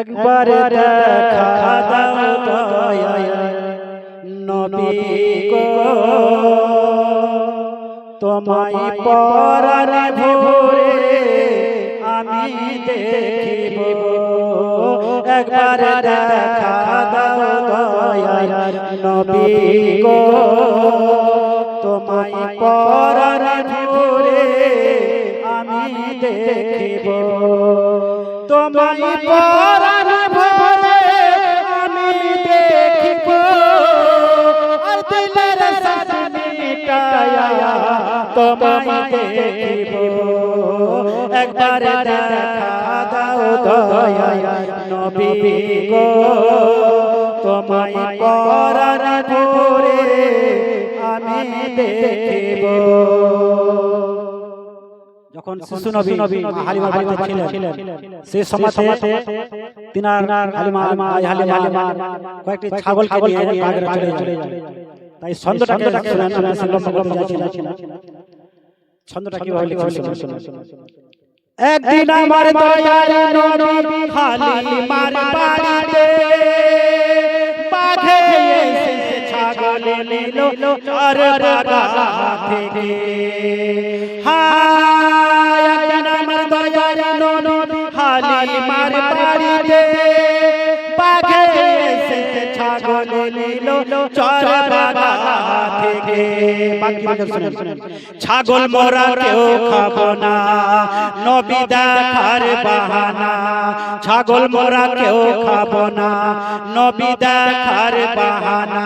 একবার দেখা দাও দয়াল নবী গো, তোমায় পরাণে ভরে আমি দেখিব। একবার দেখা দাও দয়াল নবী গো, তোমায় পরাণে ভরে আমি দেখিব। তোমায় পরাণে ভরে আমি দেখিব, আর দিলের সাথ মিটায়া তোমায় দেখিব। একবার দেখা দাও দয়াল নবী গো, তোমায় পরাণে ভরে আমি দেখিব। যখন শিশু নবী হালিমার বাড়িতে ছিলেন, সেই সময়তে তিনার হালিমা কয়েকটি ছাগলকে নিয়ে বাগেরা চলে যায়। তাই ছন্দটাকে শুনেন, ছন্দটা কিভাবে লিখেছেন শুনুন। একদিন আমার দয়াল নবী হালিমার বাড়িতে বাঘে এসে ছাগল নিল আর বাগা থেকে। একদিন আমার দয়াল নবী হালিমার বাড়িতে বাঘে এসে ছাগল নিল চর বাগা থেকে। ছাগল মোরা কেউ খাবো না, নবী দেখার বাহানা। ছাগল মোরা কেউ খাবো না, নবী দেখার বাহানা।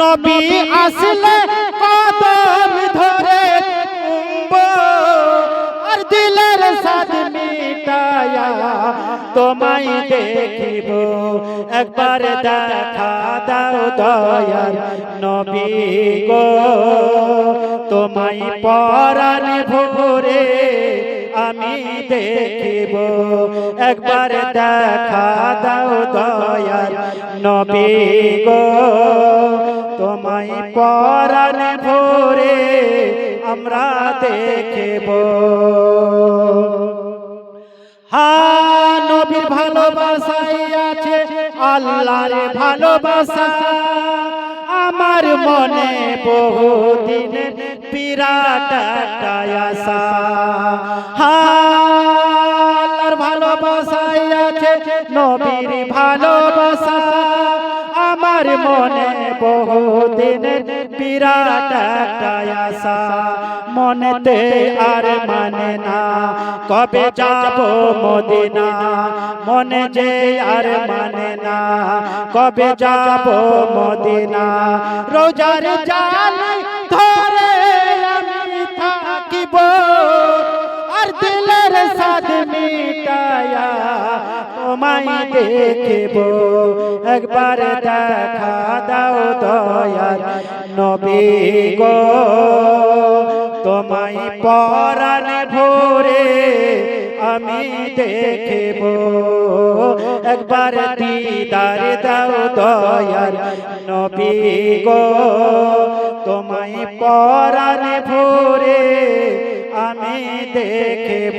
নবী আসলে কদম ধরে আর দিলের সাথ মিটায়া তোমায় দেখিব। একবার দেখা দাও দয়াল নবী গো, তোমায় পরাণে ভরে আমি দেখিব। একবার দেখা দাও দয়াল নবী গো, তোমায় পরাণে ভরে আমরা দেখিব। নবীর ভালোবাসায় আছে আল্লাহর ভালোবাসা, আমার মনে বহুদিনের বিরাট একটা আশা। আল্লাহর ভালোবাসায় আছে নবীর ভালোবাসা, আমার মনে বহুদিনের বিরাট একটা আশা। মনেতে আর মানে না কবে যাব মদিনা, মনে যে আর মানে না কবে যাব মদিনা। রোজার জাল ধরে আমি থাকিব, আর দিলের সাথ মিটায়া তোমায় দেখিব। একবার দেখা দাও দয়াল নবী গো, তোমায় পরাণে ভরে আমি দেখিব। একবার দিদার দাও দয়াল নবী গো, তোমায় পরাণে ভরে আমি দেখিব।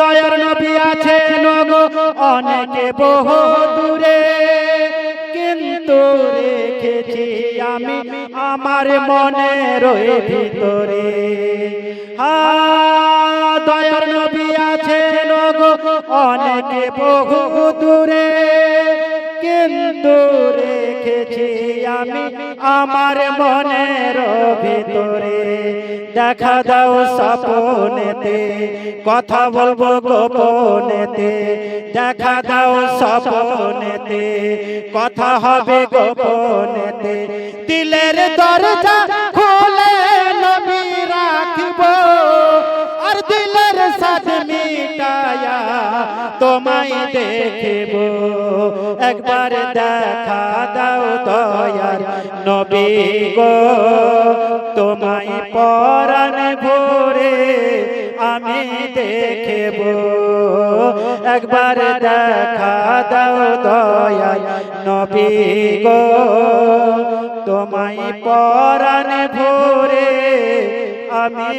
দয়ার নবী আছেন গো অনেকে বহু দূরে, কিন্তু রেখেছি আমি আমার মনের ভিতরে। দয়ার নবী আছেন গো অনেকে বহু দূরে, কিন্তু রেখেছি আমি আমার মনের ভিতরে। দেখা দাও স্বপ্নেতে, কথা বলবো গোপনেতে। দেখা দাও স্বপ্নেতে, কথা হবে গোপনেতে। দিলের দরজা খোলে নবী রাখিব, আর দিলের সাথ মিটায়া তোমায় দেখিব। একবার দেখা দাও দয়াল নবী গো, তোমায় পরাণে ভরে আমি দেখিব। একবার দেখা দাও দয়াল নবী গো, তোমায় পরাণে ভরে আমি